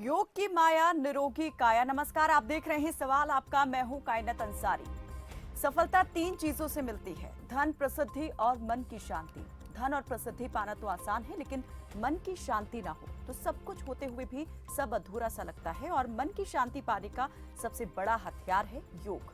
योग की माया निरोगी काया। नमस्कार, आप देख रहे हैं सवाल आपका। मैं हूं कायनात अंसारी। सफलता 3 चीजों से मिलती है, धन, प्रसिद्धि और मन की शांति। धन और प्रसिद्धि पाना तो आसान है, लेकिन मन की शांति ना हो तो सब कुछ होते हुए भी सब अधूरा सा लगता है। और मन की शांति पाने का सबसे बड़ा हथियार है योग।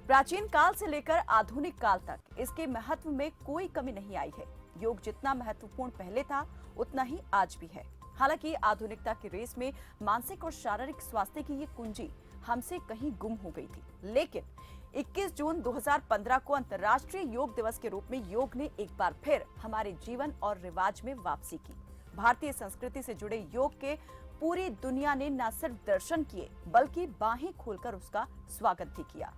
प्राचीन काल से लेकर आधुनिक काल तक इसके महत्व में कोई कमी नहीं आई है। योग जितना महत्वपूर्ण पहले था, उतना ही आज भी है। हालांकि आधुनिकता की रेस में मानसिक और शारीरिक स्वास्थ्य की ये कुंजी हमसे कहीं गुम हो गई थी। लेकिन 21 जून 2015 को अंतर्राष्ट्रीय योग दिवस के रूप में योग ने एक बार फिर हमारे जीवन और रिवाज में वापसी की। भारतीय संस्कृति से जुड़े योग के पूरी दुनिया ने न सिर्फ दर्शन किए, बल्कि बाहें खोलकर उसका स्वागत भी किया।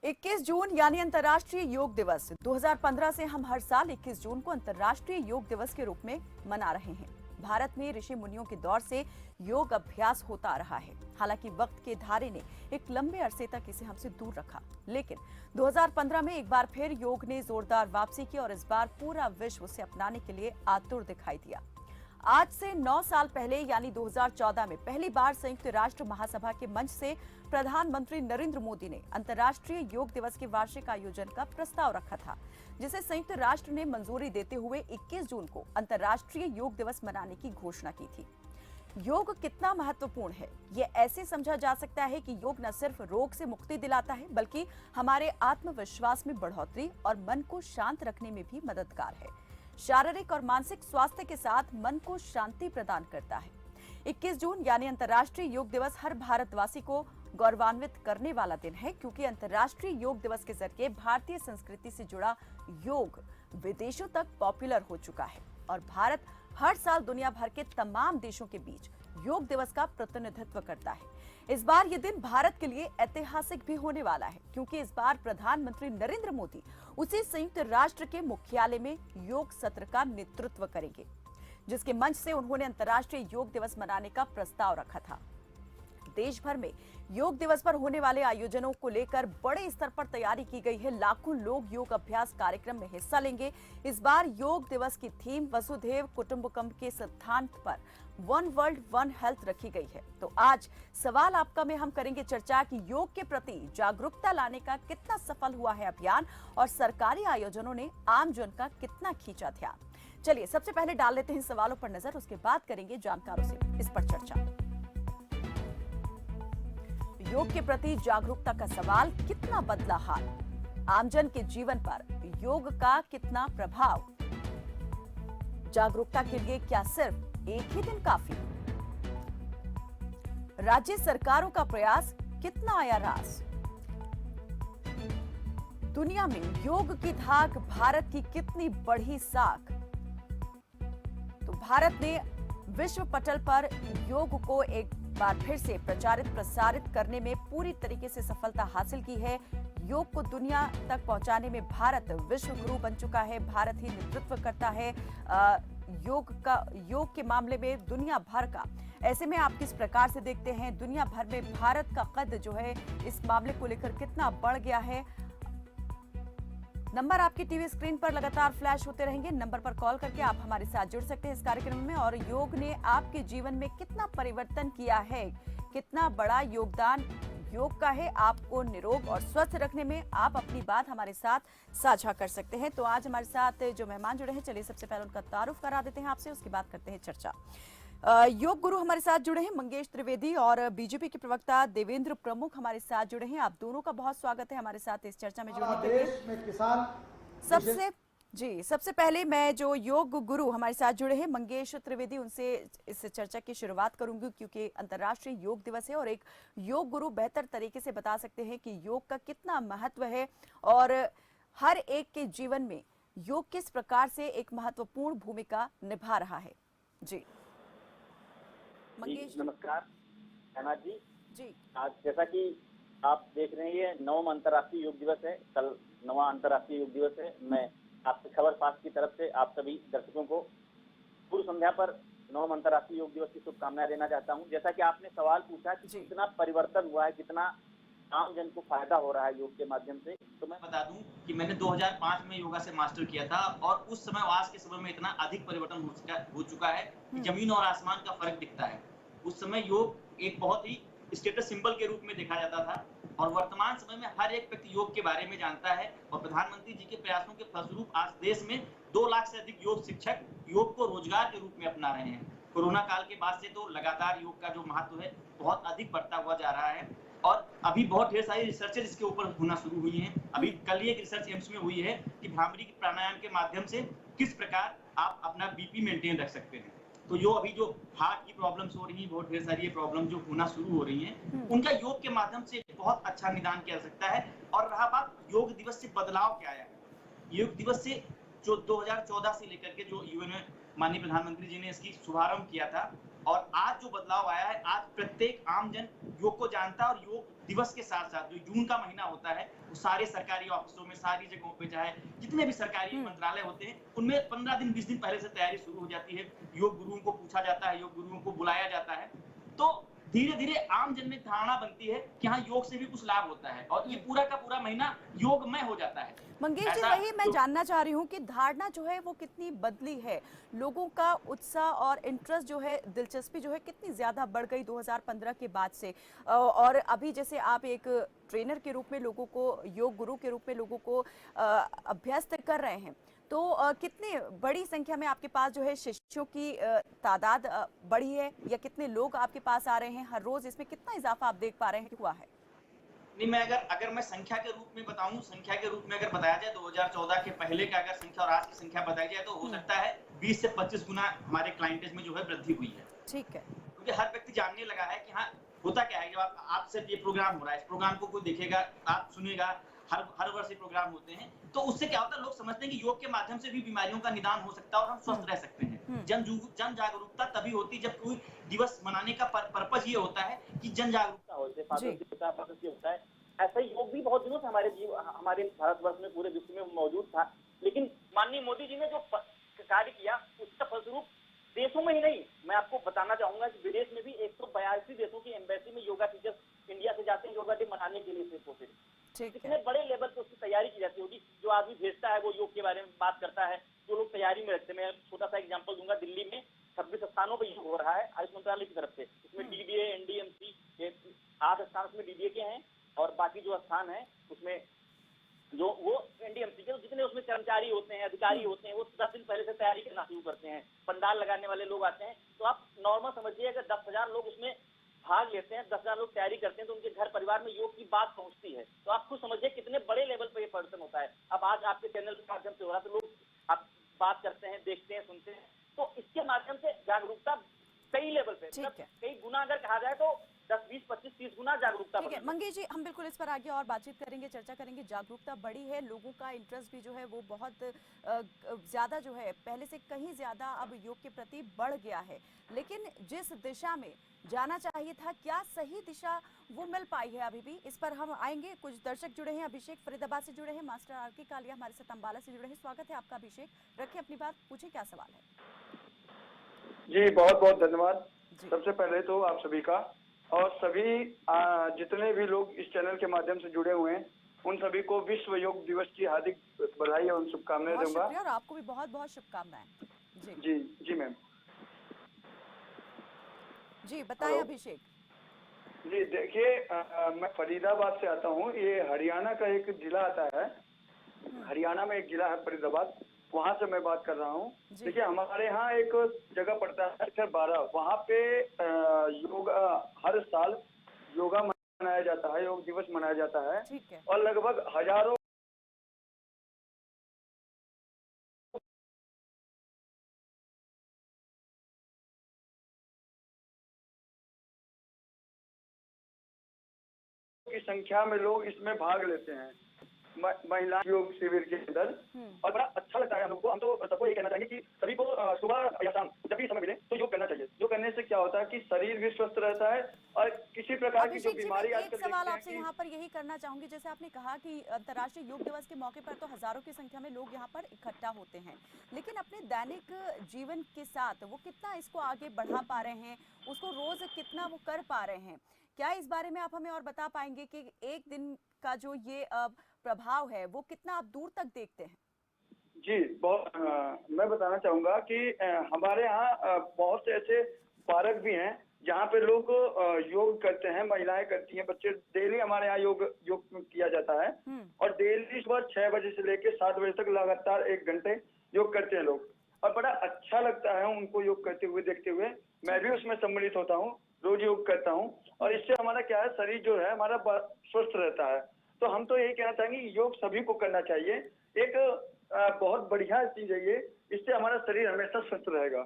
इक्कीस जून यानी अंतर्राष्ट्रीय योग दिवस 2015 से हम हर साल 21 जून को अंतर्राष्ट्रीय योग दिवस के रूप में मना रहे हैं। भारत में ऋषि मुनियों के दौर से योग अभ्यास होता आ रहा है। हालांकि वक्त के धारे ने एक लंबे अरसे तक इसे हमसे दूर रखा, लेकिन 2015 में एक बार फिर योग ने जोरदार वापसी की और इस बार पूरा विश्व उसे अपनाने के लिए आतुर दिखाई दिया। आज से 9 साल पहले यानी 2014 में पहली बार संयुक्त राष्ट्र महासभा के मंच से प्रधानमंत्री नरेंद्र मोदी ने अंतर्राष्ट्रीय योग दिवस के वार्षिक आयोजन का प्रस्ताव रखा था, जिसे संयुक्त राष्ट्र ने मंजूरी देते हुए 21 जून को अंतर्राष्ट्रीय योग दिवस मनाने की घोषणा की थी। योग कितना महत्वपूर्ण है, ये ऐसे समझा जा सकता है कि योग न सिर्फ रोग से मुक्ति दिलाता है, बल्कि हमारे आत्मविश्वास में बढ़ोतरी और मन को शांत रखने में भी मददगार है। शारीरिक और मानसिक स्वास्थ्य के साथ मन को शांति प्रदान करता है। 21 जून यानी अंतर्राष्ट्रीय योग दिवस हर भारतवासी को गौरवान्वित करने वाला दिन है, क्योंकि अंतर्राष्ट्रीय योग दिवस के जरिए भारतीय संस्कृति से जुड़ा योग विदेशों तक पॉपुलर हो चुका है और भारत हर साल दुनिया भर के तमाम देशों के बीच योग दिवस का प्रतिनिधित्व करता है। इस बार ये दिन भारत के लिए ऐतिहासिक भी होने वाला है, क्योंकि इस बार प्रधानमंत्री नरेंद्र मोदी उसी संयुक्त राष्ट्र के मुख्यालय में योग सत्र का नेतृत्व करेंगे, जिसके मंच से उन्होंने अंतर्राष्ट्रीय योग दिवस मनाने का प्रस्ताव रखा था। देश भर में योग दिवस पर होने वाले आयोजनों को लेकर बड़े स्तर पर तैयारी की गई है। लाखों लोग योग अभ्यास कार्यक्रम में हिस्सा लेंगे। इस बार योग दिवस की थीम वसुधैव कुटुंबकम के सिद्धांत पर वन वर्ल्ड वन हेल्थ रखी गई है। तो आज सवाल आपका में हम करेंगे चर्चा कि योग के प्रति जागरूकता लाने का कितना सफल हुआ है अभियान और सरकारी आयोजनों ने आम जन का कितना खींचा ध्यान। चलिए सबसे पहले डाल लेते हैं सवालों पर नजर, उसके बाद करेंगे जानकारों से इस पर चर्चा। योग के प्रति जागरूकता का सवाल, कितना बदला हाल? आमजन के जीवन पर योग का कितना प्रभाव? जागरूकता के लिए क्या सिर्फ एक ही दिन काफी? राज्य सरकारों का प्रयास कितना आया रास? दुनिया में योग की धाक भारत की कितनी बढ़ी साख? तो भारत ने विश्व पटल पर योग को एक बार फिर से प्रचारित प्रसारित करने में पूरी तरीके से सफलता हासिल की है। योग को दुनिया तक पहुंचाने में भारत विश्व गुरु बन चुका है। भारत ही नेतृत्व करता है योग के मामले में दुनिया भर का। ऐसे में आप किस प्रकार से देखते हैं दुनिया भर में भारत का कद जो है इस मामले को लेकर कितना बढ़ गया है? नंबर आपकी टीवी स्क्रीन पर लगातार फ्लैश होते रहेंगे। नंबर पर कॉल करके आप हमारे साथ जुड़ सकते हैं इस कार्यक्रम में। और योग ने आपके जीवन में कितना परिवर्तन किया है, कितना बड़ा योगदान योग का है आपको निरोग और स्वस्थ रखने में, आप अपनी बात हमारे साथ साझा कर सकते हैं। तो आज हमारे साथ जो मेहमान जुड़े हैं, चलिए सबसे पहले उनका तारुफ करा देते हैं आपसे, उसके बाद करते हैं चर्चा। योग गुरु हमारे साथ जुड़े हैं मंगेश त्रिवेदी और बीजेपी के प्रवक्ता देवेंद्र प्रमुख हमारे साथ जुड़े हैं। आप दोनों का बहुत स्वागत है हमारे साथ इस चर्चा में जुड़ने के लिए। सबसे पहले मैं जो योग गुरु हमारे साथ जुड़े हैं मंगेश त्रिवेदी, उनसे इस चर्चा की शुरुआत करूंगी, क्योंकि अंतर्राष्ट्रीय योग दिवस है और एक योग गुरु बेहतर तरीके से बता सकते हैं कि योग का कितना महत्व है और हर एक के जीवन में योग किस प्रकार से एक महत्वपूर्ण भूमिका निभा रहा है। जी मंगेश। नमस्कार हैना जी। आज जैसा कि आप देख रहे हैं ये 9वां अंतर्राष्ट्रीय योग दिवस है, कल 9वां अंतर्राष्ट्रीय योग दिवस है। मैं आपसे खबर फास्ट की तरफ से आप सभी दर्शकों को पूर्व संध्या पर नवम अंतर्राष्ट्रीय योग दिवस की शुभकामनाएं देना चाहता हूं। जैसा कि आपने सवाल पूछा कि जी। कितना परिवर्तन हुआ है, कितना आम जन को फायदा हो रहा है योग के माध्यम से, तो मैं बता दूं कि मैंने 2005 में योगा से मास्टर किया था और उस समय और आज के समय में इतना अधिक परिवर्तन हो चुका है कि जमीन और आसमान का फर्क दिखता है। उस समय योग एक बहुत ही स्टेटस सिंबल के रूप में देखा जाता था और वर्तमान समय में हर एक व्यक्ति योग के बारे में जानता है और प्रधानमंत्री जी के प्रयासों के फलस्वरूप आज देश में 2 लाख से अधिक योग शिक्षक योग को रोजगार के रूप में अपना रहे हैं। कोरोना काल के बाद से तो लगातार योग का जो महत्व है बहुत अधिक बढ़ता हुआ जा रहा है और अभी बहुत ढेर सारी रिसर्चेज इसके ऊपर होना शुरू हुई हैं। अभी कल ही एक रिसर्च एम्स में हुई है कि भ्रामरी प्राणायाम के माध्यम से किस प्रकार आप अपना बीपी मेंटेन रख सकते हैं। तो जो अभी जो हार्ट की प्रॉब्लम्स हो रही हैं, बहुत ढेर सारी ये प्रॉब्लम जो होना शुरू हो रही हैं, उनका योग के माध्यम से बहुत अच्छा निदान किया जा सकता है। और रहा बात योग दिवस से बदलाव क्या आया है, योग दिवस से जो 2014 से लेकर के जो यूएन में माननीय प्रधानमंत्री जी ने इसकी शुभारंभ किया था और आज जो बदलाव आया है, आज प्रत्येक आम जन योग को जानता है और योग दिवस के साथ साथ जो जून का महीना होता है वो सारे सरकारी ऑफिसों में, सारी जगहों पे, चाहे जितने भी सरकारी मंत्रालय होते हैं उनमें 15 दिन 20 दिन पहले से तैयारी शुरू हो जाती है। योग गुरुओं को पूछा जाता है, योग गुरुओं को बुलाया जाता है। तो धीरे धीरे आम जन में धारणा बनती है कि हाँ, योग से भी कुछ लाभ होता है और ये पूरा का पूरा महीना योगमय हो जाता है। मंगेश जी, वही मैं जानना चाह रही हूँ कि धारणा जो है वो कितनी बदली है, लोगों का उत्साह और इंटरेस्ट जो है, दिलचस्पी जो है कितनी ज़्यादा बढ़ गई 2015 के बाद से। और अभी जैसे आप एक ट्रेनर के रूप में लोगों को, योग गुरु के रूप में लोगों को अभ्यस्त कर रहे हैं, तो कितनी बड़ी संख्या में आपके पास जो है शिष्यों की तादाद बढ़ी है, या कितने लोग आपके पास आ रहे हैं हर रोज, इसमें कितना इजाफा आप देख पा रहे हैं हुआ है? नहीं, मैं अगर मैं संख्या के रूप में बताऊं, संख्या के रूप में अगर बताया जाए 2014 के पहले का अगर संख्या और आज की संख्या बताई जाए तो हो सकता है 20 से 25 गुना हमारे क्लाइंटेज में जो है वृद्धि हुई है। ठीक है। क्योंकि हर व्यक्ति जानने लगा है कि हाँ, होता क्या है, जब आपसे ये प्रोग्राम हो रहा है, इस प्रोग्राम को कोई देखेगा, आप सुनेगा, हर वर्ष ये प्रोग्राम होते हैं, तो उससे क्या होता है, लोग समझते हैं कि योग के माध्यम से भी बीमारियों का निदान हो सकता है और हम स्वस्थ रह सकते हैं। जन जागरूकता तभी होती जब कोई दिवस मनाने का पर्पज ये होता है कि जन जागरूकता हो, जैसे फादर्स डे होता है, ऐसा ही योग भी बहुत दिनों से हमारे भारतवर्ष में, पूरे विश्व में मौजूद था। लेकिन माननीय मोदी जी ने जो कार्य किया उसका फलस्वरूप देशों में ही नहीं, मैं आपको बताना चाहूंगा कि विदेश में भी 182 देशों की एम्बेसी में योगा टीचर्स इंडिया से जाते हैं योगा डे मनाने के लिए सिर्फ और सिर्फ। कितने बड़े लेवल पे उसकी तैयारी की जाती होगी। जो आदमी भेजता है वो योग के बारे में बात करता है, जो लोग तैयारी में रखते हैं। मैं छोटा सा एग्जाम्पल दूंगा, दिल्ली में 26 स्थानों पर योग हो रहा है आयुष मंत्रालय की तरफ से। इसमें डीडीए, एनडीएमसी 8 स्थान उसमें डीडीए के हैं और बाकी जो स्थान है उसमें जो वो एनडीएमसी के जितने उसमें कर्मचारी होते हैं, अधिकारी होते हैं, वो 10 दिन पहले से तैयारी करना शुरू करते हैं। पंडाल लगाने वाले लोग आते हैं। तो आप नॉर्मल समझिए, अगर 10,000 लोग उसमें भाग लेते हैं, 10,000 लोग तैयारी करते हैं, तो उनके घर परिवार में योग की बात पहुंचती है। तो आप खुद समझिए कितने बड़े लेवल पर ये परिवर्तन होता है। अब आज आपके चैनल के माध्यम से हो रहा है, तो लोग आप बात करते हैं, देखते हैं, सुनते हैं, तो इसके माध्यम से जागरूकता कई लेवल पे, कई गुना अगर कहा जाए तो 10, 20, 25, 30 गुना जागरूकता। ठीक है मंगेश जी, हम बिल्कुल इस पर आगे और बातचीत करेंगे, चर्चा करेंगे। जागरूकता बढ़ी है, लोगों का इंटरेस्ट भी जो है वो बहुत ज़्यादा जो है पहले से कहीं ज़्यादा अब योग के प्रति बढ़ गया है। लेकिन जिस दिशा में जाना चाहिए था, क्या सही दिशा वो मिल पाई है अभी भी? इस पर हम आएंगे। कुछ दर्शक जुड़े हैं, अभिषेक फरीदाबाद से जुड़े हैं, मास्टर आरके कालिया हमारे साथ अम्बाला से जुड़े हैं। स्वागत है आपका अभिषेक, रखें अपनी बात, पूछें क्या सवाल है। जी बहुत बहुत धन्यवाद सबसे पहले तो आप सभी का, और सभी जितने भी लोग इस चैनल के माध्यम से जुड़े हुए हैं उन सभी को विश्व योग दिवस की हार्दिक बधाई और शुभकामनाएं दूंगा। और आपको भी बहुत बहुत शुभकामनाएं। जी जी मैम। जी बताएं अभिषेक। जी देखिए, मैं फरीदाबाद से आता हूँ। ये हरियाणा का एक जिला आता है, हरियाणा में एक जिला है फरीदाबाद, वहाँ से मैं बात कर रहा हूँ। देखिए हमारे यहाँ एक जगह पड़ता है सेक्टर 12, वहाँ पे योगा हर साल योगा मनाया जाता है, योग दिवस मनाया जाता है और लगभग हजारों की संख्या में लोग इसमें भाग लेते हैं। महिला योग शिविर के अंदर, और बड़ा अच्छा लगता है हम लोग को। हम तो सबको ये कहना चाहेंगे कि सभी को सुबह या शाम जब भी समय मिले तो योग करना चाहिए। योग करने से क्या होता है कि शरीर भी स्वस्थ रहता है और किसी प्रकार की जो बीमारी एक सवाल आपसे यहाँ पर यही करना चाहूंगी, जैसे आपने कहा कि अंतर्राष्ट्रीय योग दिवस के मौके पर तो हजारों की संख्या में लोग यहाँ पर इकट्ठा होते हैं, लेकिन अपने दैनिक जीवन के साथ वो कितना इसको आगे बढ़ा पा रहे हैं, उसको रोज कितना वो कर पा रहे हैं, क्या इस बारे में आप हमें और बता पाएंगे कि एक दिन का जो ये प्रभाव है वो कितना आप दूर तक देखते हैं? जी, बहुत मैं बताना चाहूंगा कि हमारे यहाँ बहुत से ऐसे पार्क भी हैं जहाँ पे लोग योग करते हैं, महिलाएं करती हैं, बच्चे डेली हमारे यहाँ योग किया जाता है। और डेली सुबह 6 बजे से लेकर 7 बजे तक लगातार 1 घंटे योग करते हैं लोग, और बड़ा अच्छा लगता है उनको योग करते हुए देखते हुए। मैं भी उसमें सम्मिलित होता हूँ, रोज योग करता हूँ, और इससे हमारा क्या है, शरीर जो है हमारा स्वस्थ रहता है। तो हम तो यही कहना चाहेंगे योग सभी को करना चाहिए। एक बहुत बढ़िया चीज है ये, इससे हमारा शरीर हमेशा स्वस्थ रहेगा।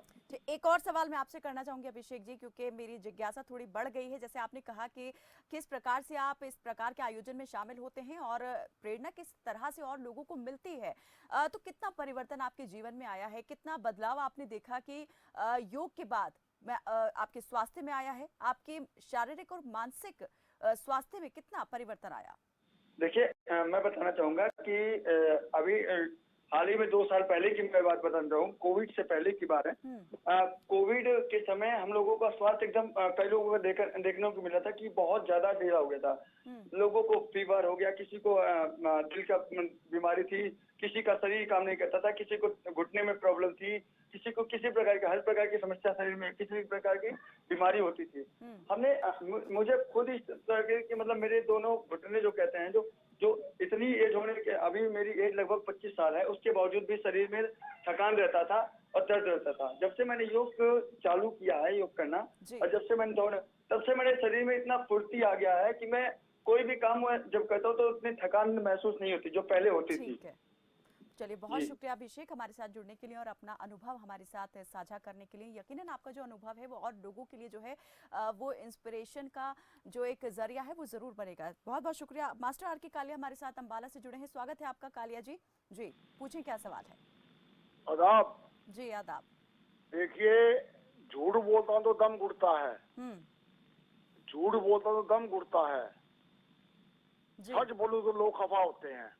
एक और सवाल मैं आपसे करना चाहूंगी अभिषेक जी, क्योंकि मेरी जिज्ञासा थोड़ी बढ़ गई है। जैसे आपने कहा कि किस प्रकार से आप इस प्रकार के आयोजन में शामिल होते हैं और प्रेरणा किस तरह से और लोगों को मिलती है, तो कितना परिवर्तन आपके जीवन में आया है, कितना बदलाव आपने देखा कि योग के बाद आपके स्वास्थ्य में आया है, आपके शारीरिक और मानसिक स्वास्थ्य में कितना परिवर्तन आया? देखिए, मैं बताना चाहूंगा कि अभी हाल ही में 2 साल पहले की मैं बात बता रहा हूँ, कोविड से पहले की बात है। कोविड के समय हम लोगों का स्वास्थ्य एकदम कई लोगों को देखने को मिला था कि बहुत ज्यादा ढीला हो गया था। लोगों को फीवर हो गया, किसी को दिल का बीमारी थी, किसी का शरीर काम नहीं करता था, किसी को घुटने में प्रॉब्लम थी, किसी को किसी प्रकार की हर प्रकार की समस्या शरीर में किसी प्रकार की बीमारी होती थी। हमने मुझे खुद इस तरह की मतलब मेरे दोनों घुटने जो कहते हैं, जो इतनी एज होने के, अभी मेरी एज लगभग 25 साल है, उसके बावजूद भी शरीर में थकान रहता था और दर्द रहता था। जब से मैंने योग चालू किया है, योग करना, और जब से मैंने दौड़ा, तब से मेरे शरीर में इतना फुर्ती आ गया है कि मैं कोई भी काम जब करता हूँ तो उतनी थकान महसूस नहीं होती जो पहले होती थी। चलिए, बहुत शुक्रिया अभिषेक हमारे साथ जुड़ने के लिए और अपना अनुभव हमारे साथ साझा करने के लिए। यकीनन आपका जो अनुभव है वो और लोगों के लिए जो है वो इंस्पिरेशन का जो एक जरिया है वो जरूर बनेगा। बहुत बहुत शुक्रिया। मास्टर आर के कालिया हमारे साथ अंबाला से जुड़े हैं, स्वागत है आपका कालिया जी। जी पूछें, क्या सवाल है? आदाब जी आदाब। देखिए, झूठ बोलता तो दम घुटता है, झूठ बोलता तो दम घुटता है, सच बोलूं तो लोग खफा होते हैं।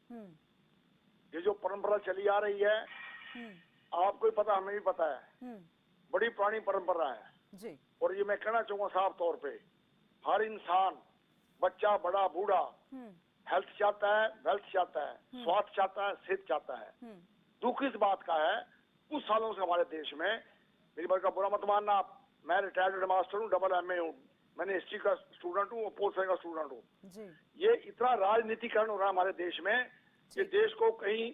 ये जो परंपरा चली आ रही है, आपको ही पता, हमें भी पता है, बड़ी पुरानी परंपरा है जी। और ये मैं कहना चाहूंगा साफ तौर पे, हर इंसान, बच्चा बड़ा बूढ़ा, हेल्थ चाहता है, वेल्थ चाहता है, स्वास्थ्य चाहता है, सेहत चाहता है। दुख इस बात का है, कुछ सालों से हमारे देश में, मेरी बात का बुरा मत मानना आप, मैं रिटायर्ड मास्टर हूँ, डबल MA हूँ, मैंने हिस्ट्री का स्टूडेंट हूँ और पोल साइंस का स्टूडेंट हूँ। ये इतना राजनीतिकरण हो रहा है हमारे देश में कि देश को कहीं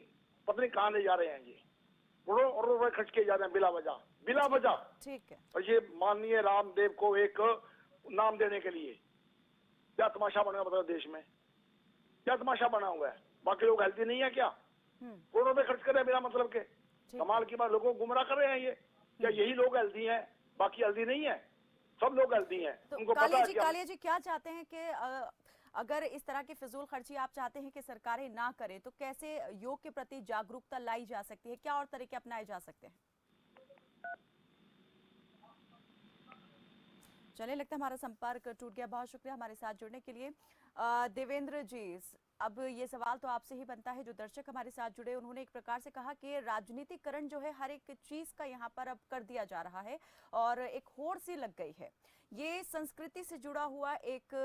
पता नहीं कहाँ ले जा रहे हैं। ये करोड़ों और रुपए खर्च किए जा रहे हैं बिला वजह। ठीक है। और ये माननीय रामदेव को एक नाम देने के लिए क्या तमाशा बना हुआ देश में, क्या तमाशा बना हुआ है? बाकी लोग हेल्थी नहीं है क्या? करोड़ों रुपए खर्च कर रहे हैं बिना मतलब के। कमाल की बात, लोगों को गुमराह कर रहे हैं ये। क्या यही लोग हेल्थी हैं, बाकी हेल्थी नहीं है? सब लोग हेल्थी हैं। तो उनको पता है। कालिया जी क्या चाहते हैं कि अगर इस तरह की फिजूल खर्ची आप चाहते हैं कि सरकारें ना करें, तो कैसे योग के प्रति जागरूकता लाई जा सकती है, क्या और तरीके अपनाए जा सकते हैं? चलिए, लगता है हमारा संपर्क टूट गया। बहुत शुक्रिया हमारे साथ जुड़ने के लिए। देवेंद्र जी, अब ये सवाल तो आपसे ही बनता है, जो दर्शक हमारे साथ जुड़े उन्होंने एक प्रकार से कहा कि राजनीतिकरण जो है हर एक चीज का यहाँ पर अब कर दिया जा रहा है और एक होड़ सी लग गई है। ये संस्कृति से जुड़ा हुआ एक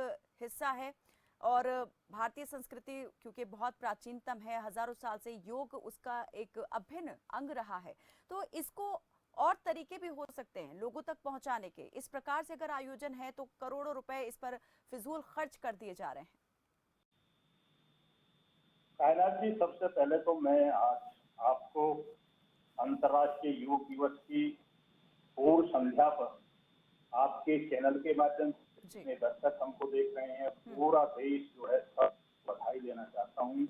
हिस्सा है और भारतीय संस्कृति क्योंकि बहुत प्राचीनतम है, हजारों साल से योग उसका एक अभिन्न अंग रहा है, तो इसको और तरीके भी हो सकते हैं लोगों तक पहुंचाने के। इस प्रकार से अगर आयोजन है तो करोड़ों रुपए इस पर फिजूल खर्च कर दिए जा रहे हैं। कायनात जी, सबसे पहले तो मैं आज आपको अंतर्राष्ट्रीय योग दिवस की पूर्व संध्या पर आपके चैनल के माध्यम से जितने दर्शक हमको देख रहे हैं, पूरा देश जो है सब बधाई देना चाहता हूँ।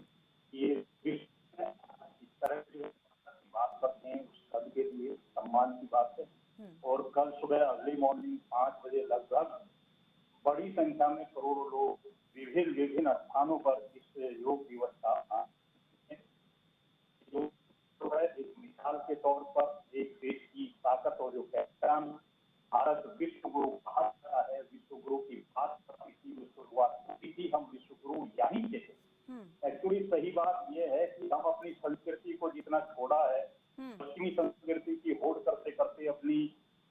ये इस तरह की बात करते हैं उस सबके लिए सम्मान की बात है। और कल सुबह अर्ली मॉर्निंग 5 बजे लगभग बड़ी संख्या में करोड़ों लोग विभिन्न स्थानों पर इस योग दिवस का है एक मिसाल के तौर पर एक देश की ताकत और जो पहचान भारत विश्व गुरु कहा जाता है, विश्व गुरु की बात की शुरुआत हुई थी, हम विश्व गुरु यहीं से थे। एक्चुअली सही बात यह है कि हम अपनी संस्कृति को जितना छोड़ा है, पश्चिमी संस्कृति की होड़ करते करते अपनी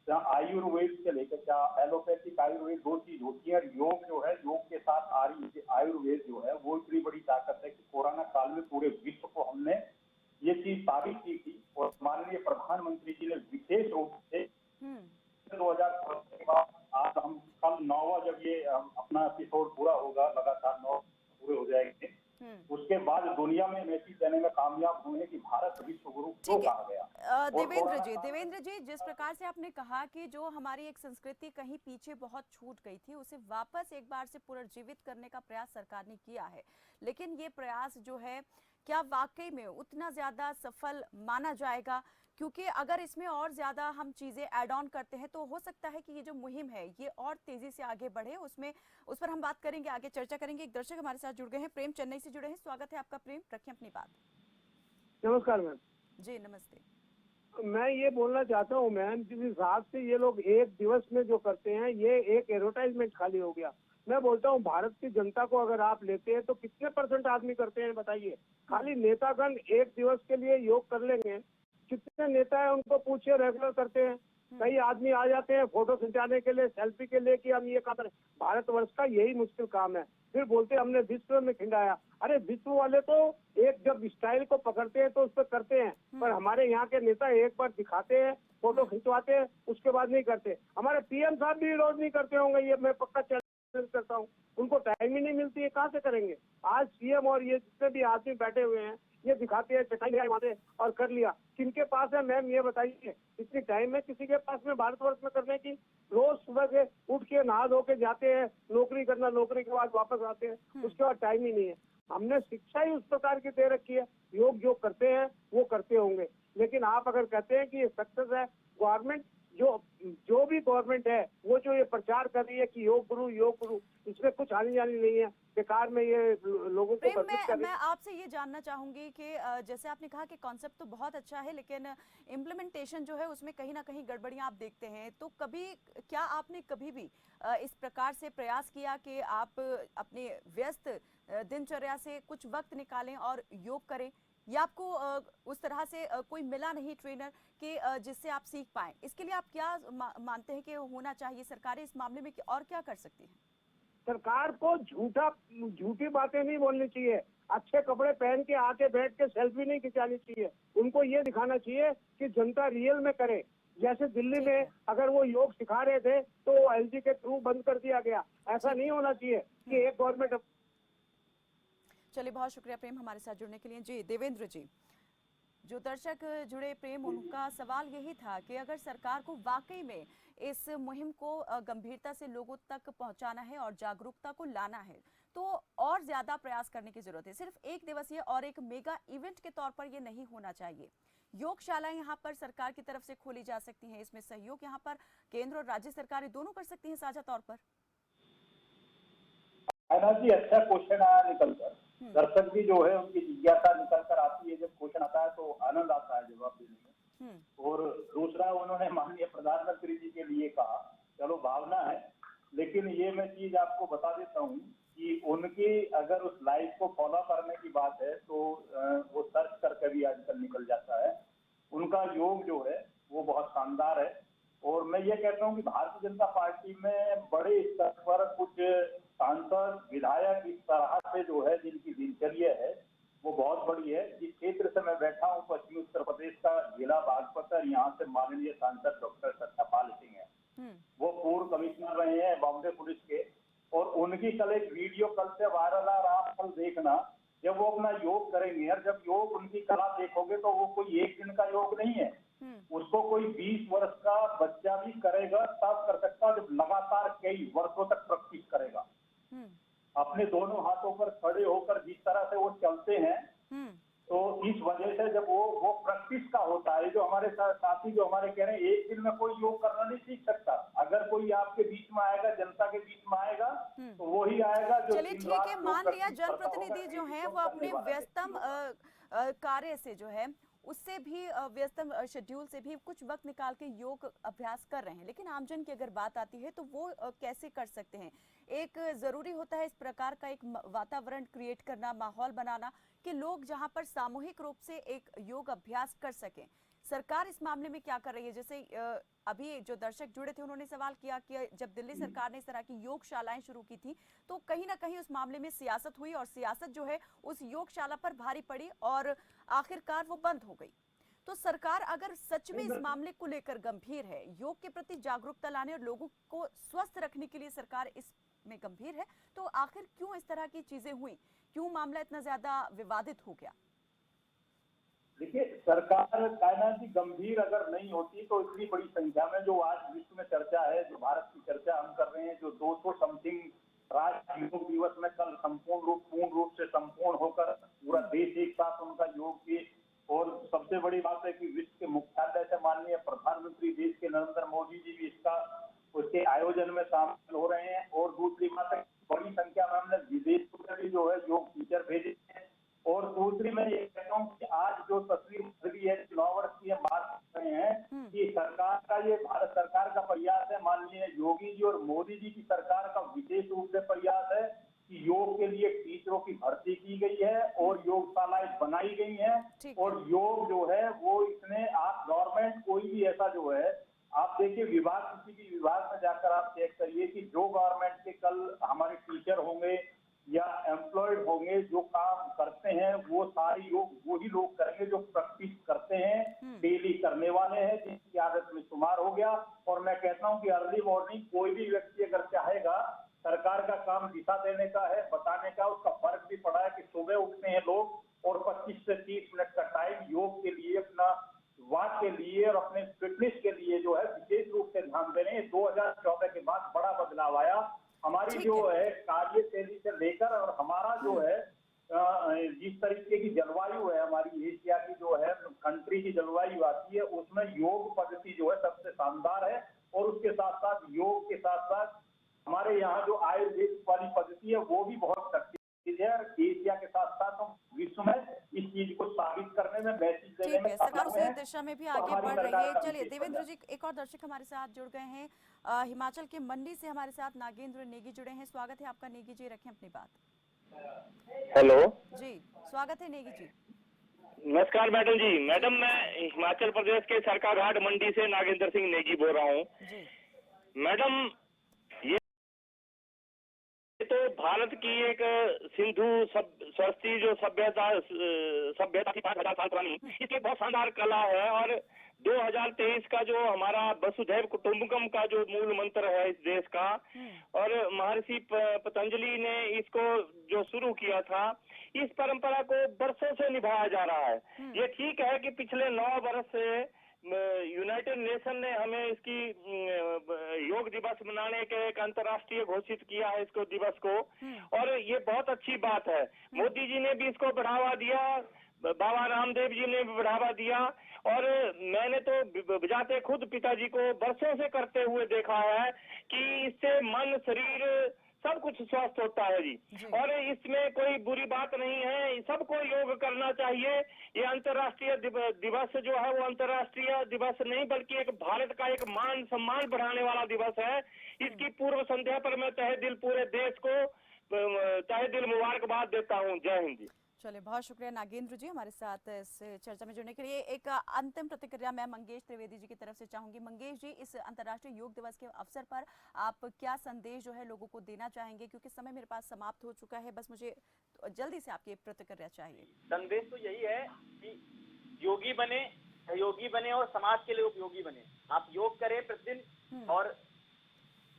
आयुर्वेद से लेकर क्या एलोपैथिक आयुर्वेद दो चीज होती है। योग जो है, योग के साथ आयुर्वेद जो है वो इतनी बड़ी ताकत है कि कोरोना काल में पूरे विश्व को हमने ये चीज साबित की थी। और माननीय प्रधानमंत्री जी ने विशेष रूप से 2014 के बाद आज हम कल 9वां जब ये अपना एपिसोड पूरा होगा, लगातार 9 पूरे हो जाएंगे, उसके बाद दुनिया में मैसेज देने में कामयाब हुए कि भारत विश्व गुरु क्यों कहा गया। देवेंद्र जी, जिस प्रकार से आपने कहा कि जो हमारी एक संस्कृति कहीं पीछे बहुत छूट गई थी, उसे वापस एक बार से पुनर्जीवित करने का प्रयास सरकार ने किया है, लेकिन ये प्रयास जो है क्या वाकई में उतना ज्यादा सफल माना जाएगा? क्योंकि अगर इसमें और ज्यादा हम चीजें ऐड ऑन करते हैं तो हो सकता है कि ये जो मुहिम है ये और तेजी से आगे बढ़े। उस पर हम बात करेंगे, आगे चर्चा करेंगे। एक दर्शक हमारे साथ जुड़ गए हैं, प्रेम चेन्नई से जुड़े हैं। स्वागत है आपका प्रेम, रखें अपनी बात। नमस्कार मैम। जी नमस्ते। मैं ये बोलना चाहता हूँ मैम, जिस हिसाब से ये लोग एक दिवस में जो करते हैं ये एक एडवर्टाइजमेंट खाली हो गया। मैं बोलता हूँ भारत की जनता को अगर आप लेते हैं तो कितने % आदमी करते हैं बताइए? खाली नेतागण एक दिवस के लिए योग कर लेंगे, कितने नेता है उनको पूछिए रेगुलर करते हैं? कई आदमी आ जाते हैं फोटो खिंचाने के लिए, सेल्फी के लिए कि हम ये काम करें। भारतवर्ष का यही मुश्किल काम है। फिर बोलते हमने विश्व में खिंडाया। अरे विश्व वाले तो एक जब स्टाइल को पकड़ते हैं तो उस पर करते हैं, पर हमारे यहाँ के नेता एक बार दिखाते हैं, फोटो खिंचवाते हैं, उसके बाद नहीं करते। हमारे PM साहब भी रोज नहीं करते होंगे, ये मैं पक्का चैलेंज करता हूँ। उनको टाइम ही नहीं मिलती है, कहाँ से करेंगे? आज CM और ये जितने भी आदमी बैठे हुए हैं ये दिखाते हैं, चटाई मारते और कर लिया। किनके पास है मैम ये बताइए? इतनी टाइम है किसी के पास में भारतवर्ष में करने की? रोज सुबह से उठ के नहा धो के जाते हैं नौकरी करना, नौकरी के बाद वापस आते हैं, उसके बाद टाइम ही नहीं है। हमने शिक्षा ही उस प्रकार की दे रखी है, योग जो करते हैं वो करते होंगे। लेकिन आप अगर कहते हैं कि ये सक्सेस है, गवर्नमेंट जो भी गवर्नमेंट है वो जो ये प्रचार कर रही है कि योग गुरु, इसमें कुछ आनी जानी नहीं है, बेकार में ये लोगों को भ्रमित कर रही है। मैं आपसे ये जानना चाहूंगी कि जैसे आपने कहा कि कॉन्सेप्ट तो बहुत अच्छा है, लेकिन इम्प्लीमेंटेशन जो है उसमें कहीं ना कहीं गड़बड़ियां आप देखते हैं। तो क्या आपने कभी भी इस प्रकार से प्रयास किया कि आप अपने व्यस्त दिनचर्या से कुछ वक्त निकालें और योग करें, या आपको उस तरह से कोई मिला नहीं ट्रेनर कि जिससे आप सीख पाएं? इसके लिए आप क्या मानते हैं कि होना चाहिए? सरकारें इस मामले में और क्या कर सकती है? सरकार को झूठी बातें नहीं बोलनी चाहिए, अच्छे कपड़े पहन के आके बैठ के सेल्फी नहीं खिंचानी चाहिए। उनको ये दिखाना चाहिए कि जनता रियल में करे। जैसे दिल्ली में अगर वो योग सिखा रहे थे तो वो LG के थ्रू बंद कर दिया गया। ऐसा नहीं होना चाहिए कि एक गवर्नमेंट। चलिए, बहुत शुक्रिया प्रेम हमारे साथ जुड़ने के लिए। जी देवेंद्र जी, जो दर्शक जुड़े प्रेम, उनका सवाल यही था कि अगर सरकार को वाकई में इस मुहिम को गंभीरता से लोगों तक पहुंचाना है और जागरूकता को लाना है तो और ज्यादा प्रयास करने की जरूरत है। सिर्फ एक दिवसीय और एक मेगा इवेंट के तौर पर ये नहीं होना चाहिए। योगशालाएं यहाँ पर सरकार की तरफ से खोली जा सकती हैं, इसमें सहयोग यहाँ पर केंद्र और राज्य सरकारें दोनों कर सकती हैं साझा तौर पर। जी अच्छा क्वेश्चन आया निकल कर, दर्शक भी जो है उनकी जिज्ञासा निकल कर आती है। जब क्वेश्चन आता है तो आनंद आता है जवाब देने में। और दूसरा, उन्होंने माननीय प्रधानमंत्री जी के लिए कहा, चलो भावना है, लेकिन ये मैं चीज आपको बता देता हूँ कि उनकी अगर उस लाइफ को फॉलो करने की बात है तो वो सर्च करके भी आजकल निकल जाता है। उनका योग जो है वो बहुत शानदार है। और मैं ये कहता हूँ कि भारतीय जनता पार्टी में बड़े स्तर पर कुछ सांसद, विधायक इस तरह से जो है जिनकी दिनचर्या है वो बहुत बड़ी है। जिस क्षेत्र से मैं बैठा हूँ, पश्चिमी उत्तर प्रदेश का जिला बागपत, यहाँ से माननीय सांसद डॉक्टर सत्यपाल सिंह है, वो पूर्व कमिश्नर रहे हैं बॉम्बे पुलिस के। और उनकी कल एक वीडियो कल से वायरल आ रहा, कल देखना, जब वो अपना योग करेंगे। और जब योग उनकी कला देखोगे तो वो कोई एक दिन का योग नहीं है, उसको कोई 20 वर्ष का बच्चा भी करेगा तब कर सकता, जब लगातार कई वर्षों तक प्रैक्टिस करेगा। अपने दोनों हाथों पर खड़े होकर जिस तरह से वो चलते हैं, तो इस वजह से जब वो प्रैक्टिस का होता है। जो हमारे साथी जो हमारे कह रहे हैं एक दिन में कोई योग करना नहीं सीख सकता। अगर कोई आपके बीच में आएगा, जनता के बीच में आएगा, तो वही आएगा जो। चलिए ठीक है, मान लिया जनप्रतिनिधि जो हैं वो अपने व्यस्तम कार्य से जो है उससे भी व्यस्तम शेड्यूल से भी कुछ वक्त निकाल के योग अभ्यास कर रहे हैं, लेकिन आमजन की अगर बात आती है तो वो कैसे कर सकते हैं? एक जरूरी होता है इस प्रकार का एक वातावरण क्रिएट करना, माहौल बनाना कि लोग जहां पर सामूहिक रूप से एक योग अभ्यास कर सकें। सरकार इस मामले में क्या कर रही है? जैसे अभी जो दर्शक जुड़े थे उन्होंने सवाल किया कि जब दिल्ली सरकार ने इस तरह की योगशालाएं शुरू की थी तो कहीं ना कहीं उस मामले में सियासत हुई और सियासत जो है उस योगशाला पर भारी पड़ी और आखिरकार वो बंद हो गई। तो सरकार अगर सच में इस मामले को लेकर गंभीर है, योग के प्रति जागरूकता लाने और लोगों को स्वस्थ रखने के लिए सरकार इसमें गंभीर है, तो आखिर क्यों इस तरह की चीजें हुई? क्यों मामला इतना ज्यादा विवादित हो गया? देखिए, सरकार कायनात की गंभीर अगर नहीं होती तो इतनी बड़ी संख्या में जो आज विश्व में चर्चा है, जो भारत की चर्चा हम कर रहे हैं, जो 200 समथिंग राष्ट्रीय योग दिवस में कल पूर्ण रूप से संपूर्ण होकर पूरा देश एक साथ उनका योग किए। और सबसे बड़ी बात है कि विश्व के मुख्यालय से माननीय प्रधानमंत्री देश के नरेंद्र मोदी जी भी उसके आयोजन में शामिल हो रहे हैं। और दूसरी बात है, बड़ी संख्या में हमने विदेश में भी जो है योग टीचर भेजे हैं। और दूसरी मैं ये कहता हूँ कि आज जो तस्वीर बदली है, चुनाव वर्ष की हम बात कर रहे हैं कि सरकार का, ये भारत सरकार का प्रयास है, माननीय योगी जी और मोदी जी की सरकार का विशेष रूप से प्रयास है कि योग के लिए टीचरों की भर्ती की गई है और योगशालाएं बनाई गई हैं। और योग जो है वो इसमें आप गवर्नमेंट कोई भी ऐसा जो है, आप देखिए विभाग, किसी भी विभाग में जाकर आप चेक करिए कि जो गवर्नमेंट के कल हमारे टीचर होंगे या एम्प्लॉयड होंगे, जो काम करते हैं वो सारे योग वही लोग करेंगे जो प्रैक्टिस करते हैं, डेली करने वाले हैं, जिनकी आदत में शुमार हो गया। और मैं कहता हूं कि अर्ली मॉर्निंग कोई भी व्यक्ति अगर चाहेगा, सरकार का काम दिशा देने का है, बताने का, उसका फर्क भी पड़ा है कि सुबह उठते हैं लोग और 25 से 30 मिनट का टाइम योग के लिए, अपना वॉक के लिए और अपने फिटनेस के लिए जो है विशेष रूप से ध्यान दे रहे हैं। 2014 के बाद बड़ा बदलाव आया हमारी जो है कार्यशैली से लेकर, और हमारा जो है जिस तरीके की जलवायु है, हमारी एशिया की जो है कंट्री की जलवायु आती है, उसमें योग पद्धति जो है सबसे शानदार है। और उसके साथ साथ योग के साथ साथ हमारे यहाँ जो आयुर्वेद वाली पद्धति है वो भी बहुत शक्ति है। एशिया के साथ साथ हम विश्व में इस चीज को साबित करने में, मैसेज देने में सरकार उसी दिशा में भी आगे बढ़ रही है। चलिए देवेंद्र जी, एक और दर्शक हमारे साथ जुड़ गए हैं, हिमाचल के मंडी से हमारे साथ नागेंद्र नेगी जुड़े हैं। स्वागत है आपका नेगी जी, रखें अपनी बात। हेलो जी, स्वागत है नेगी जी। नमस्कार मैडम जी। मैडम, मैं हिमाचल प्रदेश के सरकाघाट मंडी से नागेंद्र सिंह नेगी बोल रहा हूँ। मैडम, तो भारत की एक सिंधु सरस्वती जो सभ्यता की 5000 साल पुरानी, इसकी बहुत शानदार कला है। और 2023 का जो हमारा वसुधैव कुटुंबकम का जो मूल मंत्र है इस देश का, और महर्षि पतंजलि ने इसको जो शुरू किया था, इस परंपरा को बरसों से निभाया जा रहा है। ये ठीक है कि पिछले 9 वर्ष से यूनाइटेड नेशन ने हमें इसकी योग दिवस मनाने के एक अंतर्राष्ट्रीय घोषित किया है इसको दिवस को, और ये बहुत अच्छी बात है। मोदी जी ने भी इसको बढ़ावा दिया, बाबा रामदेव जी ने भी बढ़ावा दिया, और मैंने तो बजाते खुद पिताजी को बरसों से करते हुए देखा है कि इससे मन, शरीर सब कुछ स्वस्थ होता है जी। और इसमें कोई बुरी बात नहीं है, सबको योग करना चाहिए। ये अंतर्राष्ट्रीय दिवस जो है वो अंतर्राष्ट्रीय दिवस नहीं बल्कि एक भारत का एक मान सम्मान बढ़ाने वाला दिवस है। इसकी पूर्व संध्या पर मैं तहे दिल पूरे देश को तहे दिल मुबारकबाद देता हूँ। जय हिंद जी। चलिए, बहुत शुक्रिया नागेंद्र जी हमारे साथ इस चर्चा में जुड़ने के लिए। एक अंतिम प्रतिक्रिया मैं मंगेश त्रिवेदी जी की तरफ से चाहूंगी। मंगेश जी, इस अंतर्राष्ट्रीय योग दिवस के अवसर पर आप क्या संदेश जो है लोगों को देना चाहेंगे, क्योंकि समय मेरे पास समाप्त हो चुका है, बस मुझे जल्दी से आपकी प्रतिक्रिया चाहिए। संदेश तो यही है कि योगी बने, सहयोगी बने और समाज के लिए उपयोगी बने। आप योग करें प्रतिदिन और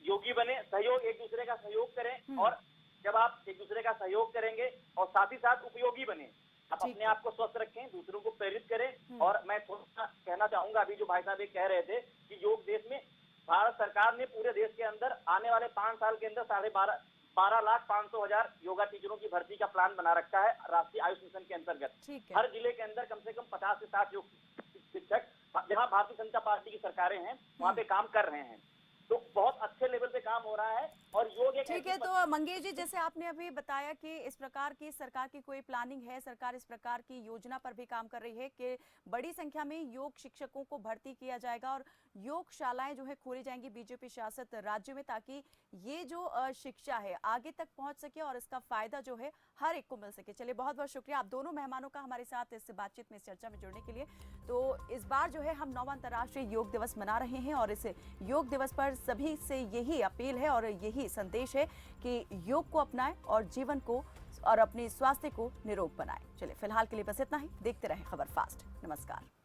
योगी बने, सहयोग, एक दूसरे का सहयोग करें, और जब आप एक दूसरे का सहयोग करेंगे और साथ ही साथ उपयोगी बने, आप अपने आप को स्वस्थ रखें, दूसरों को प्रेरित करें। और मैं थोड़ा कहना चाहूंगा, अभी जो भाई साहब एक कह रहे थे कि योग देश में भारत सरकार ने पूरे देश के अंदर आने वाले 5 साल के अंदर 12,500,000 योगा टीचरों की भर्ती का प्लान बना रखा है राष्ट्रीय आयुष मिशन के अंतर्गत। हर जिले के अंदर कम से कम 50 से 60 योग शिक्षक, जहाँ भारतीय जनता पार्टी की सरकारें हैं, वहाँ पे काम कर रहे हैं। तो बहुत अच्छे लेवल पे काम हो रहा है। और योग एक ठीक है, तो मंगेश जी, जैसे आपने अभी बताया कि इस प्रकार की सरकार की कोई प्लानिंग है, सरकार इस प्रकार की योजना पर भी काम कर रही है कि बड़ी संख्या में योग शिक्षकों को भर्ती किया जाएगा और योग शालाएं जो है खोली जाएंगी बीजेपी शासित राज्य में, ताकि ये जो शिक्षा है आगे तक पहुंच सके और इसका फायदा जो है हर एक को मिल सके। चलिए, बहुत बहुत शुक्रिया आप दोनों मेहमानों का हमारे साथ इस बातचीत में, इस चर्चा में जुड़ने के लिए। तो इस बार जो है हम 9वां अंतर्राष्ट्रीय योग दिवस मना रहे हैं और इस योग दिवस पर सभी से यही अपील है और यही संदेश है कि योग को अपनाएं और जीवन को और अपने स्वास्थ्य को निरोग बनाएं। चलिए, फिलहाल के लिए बस इतना ही। देखते रहें खबर फास्ट। नमस्कार।